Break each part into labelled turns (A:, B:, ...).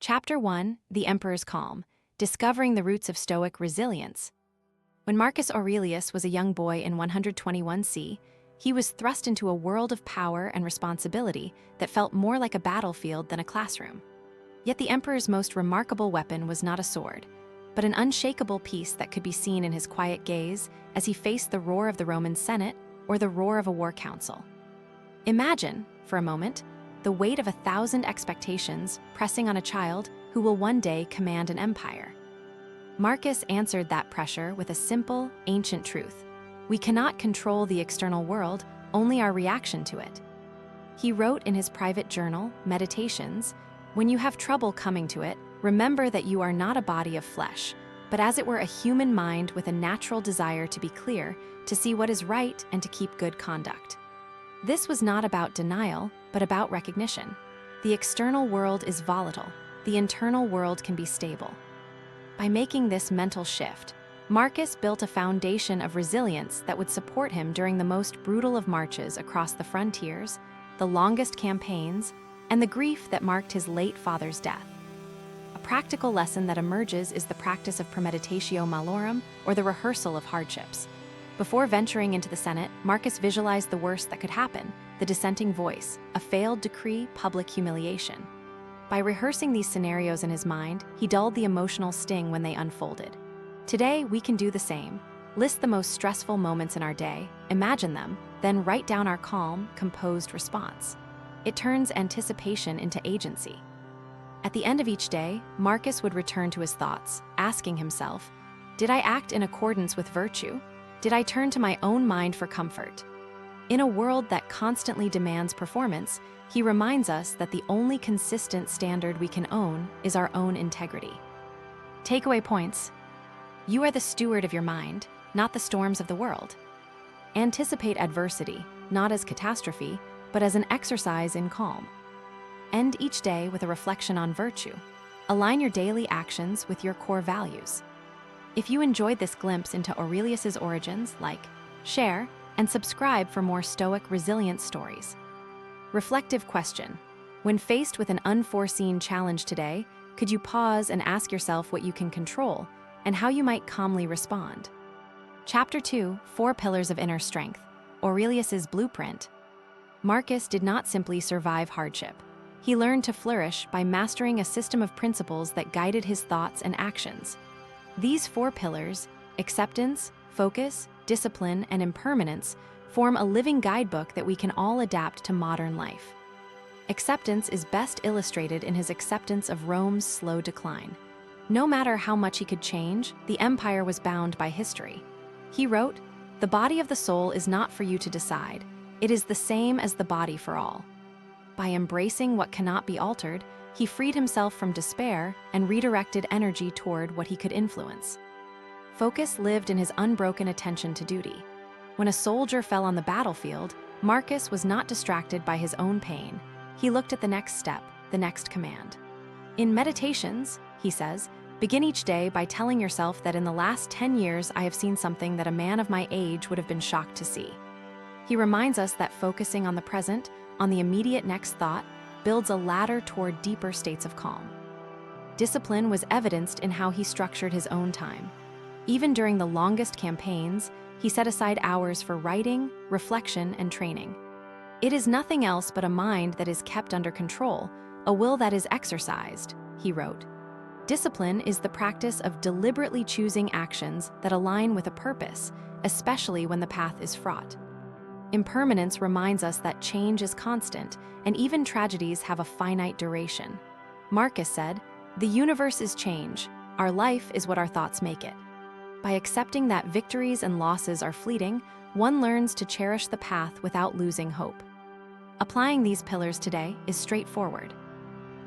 A: Chapter 1: The Emperor's Calm, Discovering the Roots of Stoic Resilience. When Marcus Aurelius was a young boy in 121 C, he was thrust into a world of power and responsibility that felt more like a battlefield than a classroom. Yet the emperor's most remarkable weapon was not a sword, but an unshakable peace that could be seen in his quiet gaze as he faced the roar of the Roman Senate or the roar of a war council. Imagine, for a moment, the weight of 1,000 expectations pressing on a child who will one day command an empire. Marcus answered that pressure with a simple, ancient truth. We cannot control the external world, only our reaction to it. He wrote in his private journal, Meditations, "When you have trouble coming to it, remember that you are not a body of flesh, but as it were a human mind with a natural desire to be clear, to see what is right and to keep good conduct." This was not about denial, but about recognition. The external world is volatile, the internal world can be stable. By making this mental shift, Marcus built a foundation of resilience that would support him during the most brutal of marches across the frontiers, the longest campaigns, and the grief that marked his late father's death. A practical lesson that emerges is the practice of premeditatio malorum, or the rehearsal of hardships. Before venturing into the Senate, Marcus visualized the worst that could happen: the dissenting voice, a failed decree, public humiliation. By rehearsing these scenarios in his mind, he dulled the emotional sting when they unfolded. Today, we can do the same. List the most stressful moments in our day, imagine them, then write down our calm, composed response. It turns anticipation into agency. At the end of each day, Marcus would return to his thoughts, asking himself, did I act in accordance with virtue? Did I turn to my own mind for comfort? In a world that constantly demands performance, he reminds us that the only consistent standard we can own is our own integrity. Takeaway points. You are the steward of your mind, not the storms of the world. Anticipate adversity, not as catastrophe, but as an exercise in calm. End each day with a reflection on virtue. Align your daily actions with your core values. If you enjoyed this glimpse into Aurelius's origins, like, share, and subscribe for more Stoic resilience stories. Reflective question. When faced with an unforeseen challenge today, could you pause and ask yourself what you can control and how you might calmly respond? Chapter 2: 4 Pillars of Inner Strength, Aurelius's Blueprint. Marcus did not simply survive hardship. He learned to flourish by mastering a system of principles that guided his thoughts and actions. These 4 pillars, acceptance, focus, discipline, and impermanence, form a living guidebook that we can all adapt to modern life. Acceptance is best illustrated in his acceptance of Rome's slow decline. No matter how much he could change, the empire was bound by history. He wrote, "The body of the soul is not for you to decide. It is the same as the body for all." By embracing what cannot be altered, he freed himself from despair and redirected energy toward what he could influence. Focus lived in his unbroken attention to duty. When a soldier fell on the battlefield, Marcus was not distracted by his own pain. He looked at the next step, the next command. In Meditations, he says, begin each day by telling yourself that in the last 10 years I have seen something that a man of my age would have been shocked to see. He reminds us that focusing on the present, on the immediate next thought, builds a ladder toward deeper states of calm. Discipline was evidenced in how he structured his own time. Even during the longest campaigns, he set aside hours for writing, reflection, and training. It is nothing else but a mind that is kept under control, a will that is exercised, he wrote. Discipline is the practice of deliberately choosing actions that align with a purpose, especially when the path is fraught. Impermanence reminds us that change is constant, and even tragedies have a finite duration. Marcus said, "The universe is change. Our life is what our thoughts make it." By accepting that victories and losses are fleeting, one learns to cherish the path without losing hope. Applying these pillars today is straightforward.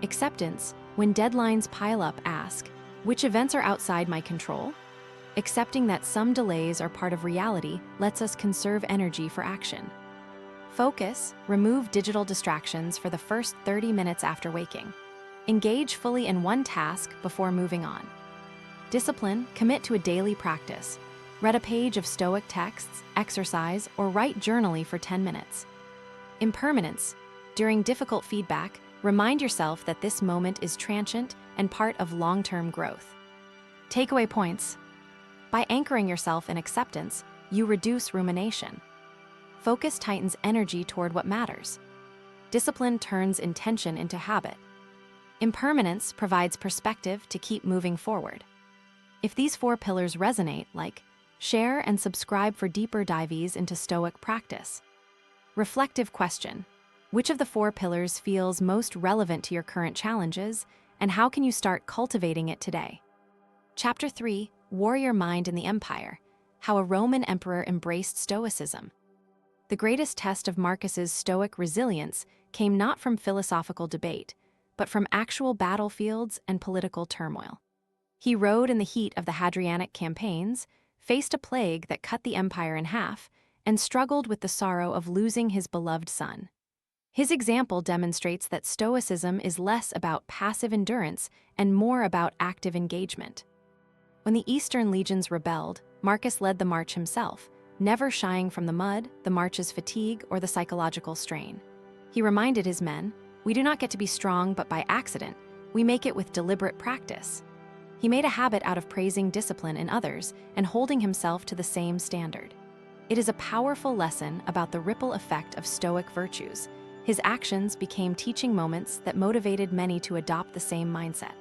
A: Acceptance: when deadlines pile up, ask, which events are outside my control? Accepting that some delays are part of reality lets us conserve energy for action. Focus: remove digital distractions for the first 30 minutes after waking. Engage fully in one task before moving on. Discipline: commit to a daily practice. Read a page of Stoic texts, exercise, or write journally for 10 minutes. Impermanence: during difficult feedback, Remind yourself that this moment is transient and part of long-term growth. Takeaway points. By anchoring yourself in acceptance, you reduce rumination. Focus tightens energy toward what matters. Discipline turns intention into habit. Impermanence provides perspective to keep moving forward. If these 4 pillars resonate, share and subscribe for deeper dives into Stoic practice. Reflective question. Which of the 4 pillars feels most relevant to your current challenges, and how can you start cultivating it today? Chapter 3, Warrior Mind in the Empire, How a Roman Emperor Embraced Stoicism. The greatest test of Marcus's Stoic resilience came not from philosophical debate, but from actual battlefields and political turmoil. He rode in the heat of the Hadrianic campaigns, faced a plague that cut the empire in half, and struggled with the sorrow of losing his beloved son. His example demonstrates that Stoicism is less about passive endurance and more about active engagement. When the Eastern legions rebelled, Marcus led the march himself, never shying from the mud, the march's fatigue, or the psychological strain. He reminded his men, "We do not get to be strong but by accident. We make it with deliberate practice." He made a habit out of praising discipline in others and holding himself to the same standard. It is a powerful lesson about the ripple effect of Stoic virtues. His actions became teaching moments that motivated many to adopt the same mindset.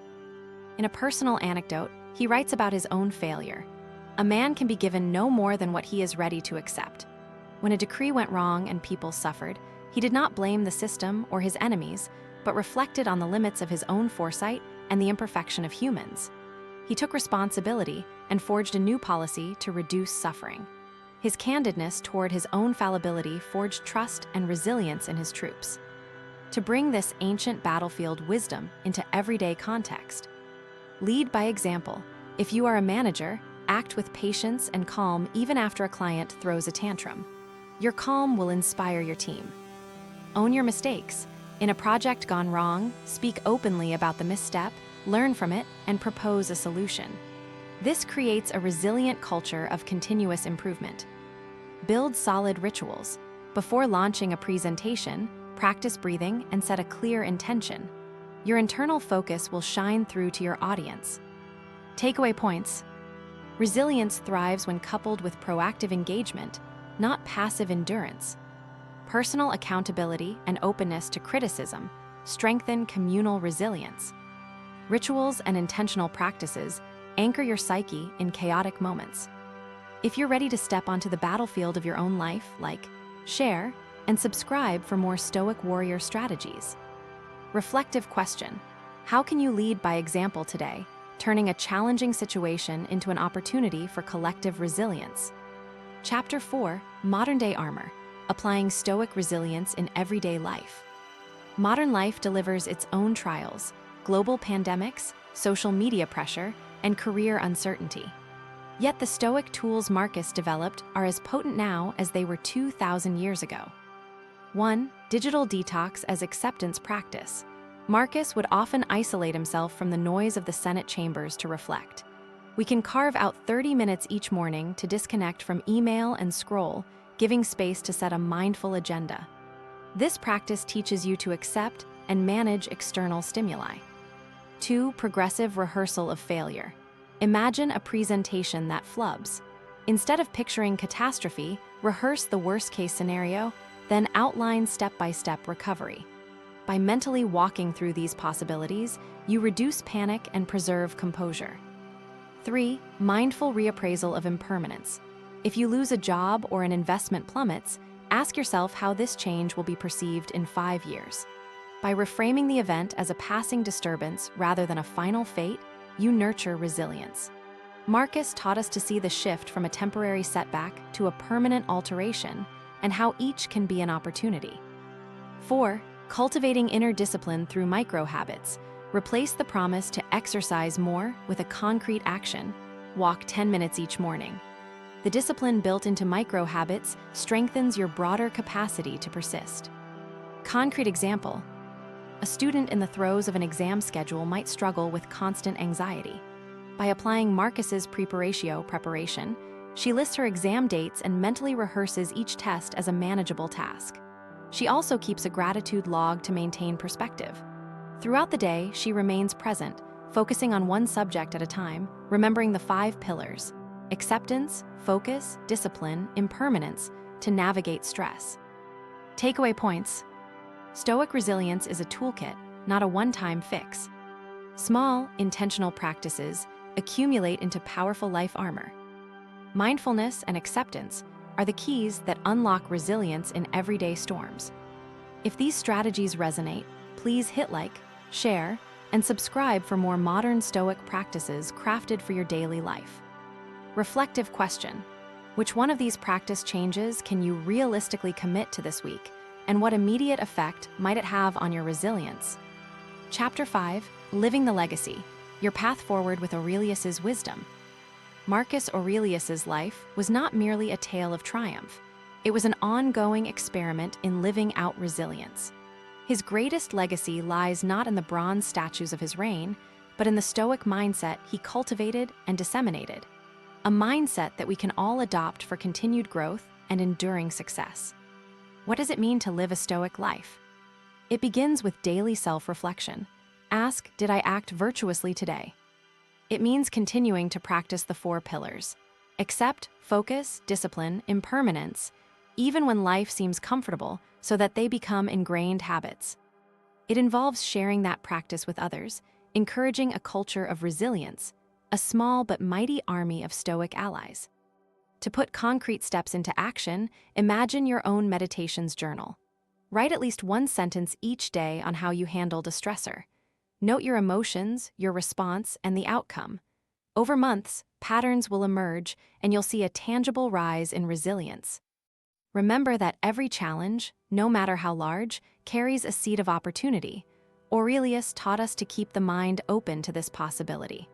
A: In a personal anecdote, he writes about his own failure. "A man can be given no more than what he is ready to accept." When a decree went wrong and people suffered, he did not blame the system or his enemies, but reflected on the limits of his own foresight and the imperfection of humans. He took responsibility and forged a new policy to reduce suffering. His candidness toward his own fallibility forged trust and resilience in his troops. To bring this ancient battlefield wisdom into everyday context. Lead by example. If you are a manager, act with patience and calm even after a client throws a tantrum. Your calm will inspire your team. Own your mistakes. In a project gone wrong, speak openly about the misstep, learn from it, and propose a solution. This creates a resilient culture of continuous improvement. Build solid rituals. Before launching a presentation, practice breathing and set a clear intention. Your internal focus will shine through to your audience. Takeaway points. Resilience thrives when coupled with proactive engagement, not passive endurance. Personal accountability and openness to criticism strengthen communal resilience. Rituals and intentional practices anchor your psyche in chaotic moments. If you're ready to step onto the battlefield of your own life, share, and subscribe for more Stoic warrior strategies. Reflective question. How can you lead by example today, turning a challenging situation into an opportunity for collective resilience? Chapter 4, Modern-Day Armor, Applying Stoic Resilience in Everyday Life. Modern life delivers its own trials, global pandemics, social media pressure, and career uncertainty. Yet the Stoic tools Marcus developed are as potent now as they were 2,000 years ago. 1. Digital detox as acceptance practice. Marcus would often isolate himself from the noise of the Senate chambers to reflect. We can carve out 30 minutes each morning to disconnect from email and scroll, giving space to set a mindful agenda. This practice teaches you to accept and manage external stimuli. 2. Progressive rehearsal of failure. Imagine a presentation that flubs. Instead of picturing catastrophe, rehearse the worst-case scenario, then outline step-by-step recovery. By mentally walking through these possibilities, you reduce panic and preserve composure. 3. Mindful reappraisal of impermanence. If you lose a job or an investment plummets, ask yourself how this change will be perceived in 5 years. By reframing the event as a passing disturbance rather than a final fate, you nurture resilience. Marcus taught us to see the shift from a temporary setback to a permanent alteration and how each can be an opportunity. 4. Cultivating inner discipline through micro-habits. Replace the promise to exercise more with a concrete action. Walk 10 minutes each morning. The discipline built into micro-habits strengthens your broader capacity to persist. Concrete example. A student in the throes of an exam schedule might struggle with constant anxiety. By applying Marcus's preparatio preparation, she lists her exam dates and mentally rehearses each test as a manageable task. She also keeps a gratitude log to maintain perspective. Throughout the day, she remains present, focusing on one subject at a time, remembering the 5 pillars: acceptance, focus, discipline, impermanence, to navigate stress. Takeaway points. Stoic resilience is a toolkit, not a one-time fix. Small, intentional practices accumulate into powerful life armor. Mindfulness and acceptance are the keys that unlock resilience in everyday storms. If these strategies resonate, please hit like, share, and subscribe for more modern Stoic practices crafted for your daily life. Reflective question: which one of these practice changes can you realistically commit to this week, and what immediate effect might it have on your resilience? Chapter 5, Living the Legacy, Your Path Forward with Aurelius's Wisdom. Marcus Aurelius's life was not merely a tale of triumph. It was an ongoing experiment in living out resilience. His greatest legacy lies not in the bronze statues of his reign, but in the Stoic mindset he cultivated and disseminated. A mindset that we can all adopt for continued growth and enduring success. What does it mean to live a Stoic life? It begins with daily self-reflection. Ask, did I act virtuously today? It means continuing to practice the 4 pillars: accept, focus, discipline, impermanence, even when life seems comfortable, so that they become ingrained habits. It involves sharing that practice with others, encouraging a culture of resilience, a small but mighty army of Stoic allies. To put concrete steps into action, imagine your own meditations journal. Write at least 1 sentence each day on how you handled a stressor. Note your emotions, your response, and the outcome. Over months, patterns will emerge, and you'll see a tangible rise in resilience. Remember that every challenge, no matter how large, carries a seed of opportunity. Aurelius taught us to keep the mind open to this possibility.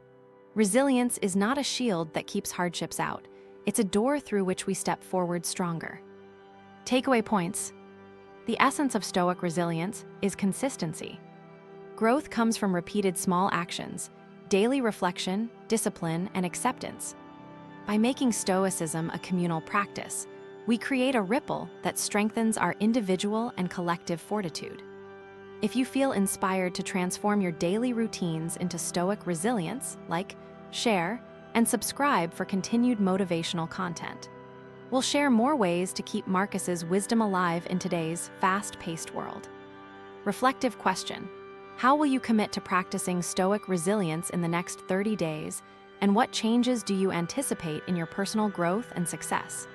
A: Resilience is not a shield that keeps hardships out. It's a door through which we step forward stronger. Takeaway points. The essence of Stoic resilience is consistency. Growth comes from repeated small actions, daily reflection, discipline, and acceptance. By making Stoicism a communal practice, we create a ripple that strengthens our individual and collective fortitude. If you feel inspired to transform your daily routines into Stoic resilience, like, share, and subscribe for continued motivational content. We'll share more ways to keep Marcus's wisdom alive in today's fast-paced world. Reflective question: how will you commit to practicing Stoic resilience in the next 30 days, and what changes do you anticipate in your personal growth and success?